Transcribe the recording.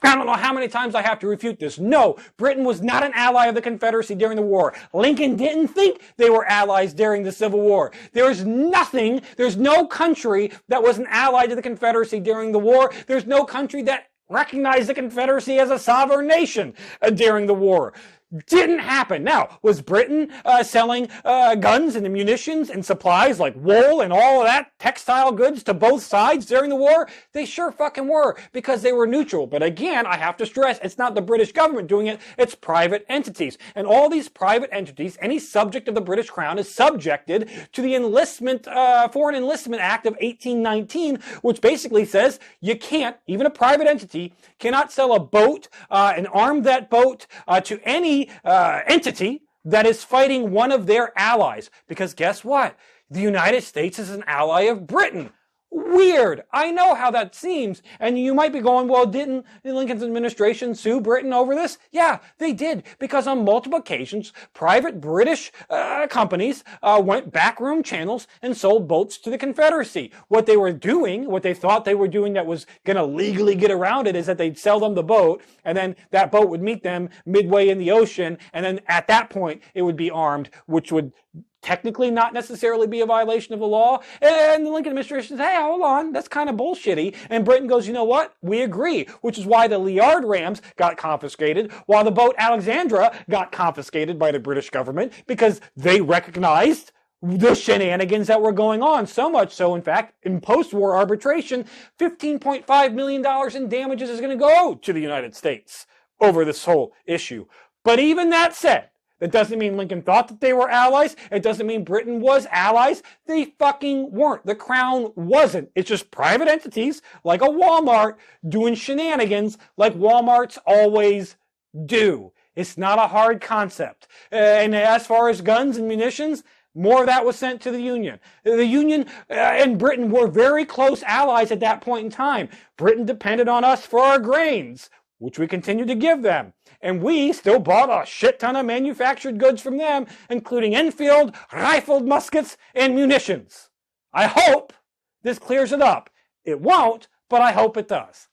I don't know how many times I have to refute this. No, Britain was not an ally of the Confederacy during the war. Lincoln didn't think they were allies during the Civil War. There's no country that was an ally to the Confederacy during the war. There's no country that recognized the Confederacy as a sovereign nation during the war. Didn't happen. Now, was Britain selling guns and munitions and supplies like wool and all of that, textile goods to both sides during the war? They sure fucking were, because they were neutral. But again, I have to stress, it's not the British government doing it, it's private entities. And all these private entities, any subject of the British Crown is subjected to the Foreign Enlistment Act of 1819, which basically says you can't, even a private entity, cannot sell a boat and arm that boat to any entity that is fighting one of their allies. Because guess what? The United States is an ally of Britain. Weird. I know how that seems. And you might be going, well, didn't Lincoln's administration sue Britain over this? Yeah, they did. Because on multiple occasions, private British companies went backroom channels and sold boats to the Confederacy. What they were doing, what they thought they were doing that was going to legally get around it, is that they'd sell them the boat, and then that boat would meet them midway in the ocean, and then at that point, it would be armed, which would technically not necessarily be a violation of the law. And the Lincoln administration says, hey, hold on, that's kind of bullshitty. And Britain goes, you know what? We agree. Which is why the Liard rams got confiscated, while the boat Alexandra got confiscated by the British government, because they recognized the shenanigans that were going on. So much so, in fact, in post-war arbitration, $15.5 million in damages is going to go to the United States over this whole issue. But even that said, that doesn't mean Lincoln thought that they were allies. It doesn't mean Britain was allies. They fucking weren't. The Crown wasn't. It's just private entities like a Walmart doing shenanigans like Walmarts always do. It's not a hard concept. And as far as guns and munitions, more of that was sent to the Union. The Union and Britain were very close allies at that point in time. Britain depended on us for our grains, which we continued to give them. And we still bought a shit ton of manufactured goods from them, including Enfield, rifled muskets, and munitions. I hope this clears it up. It won't, but I hope it does.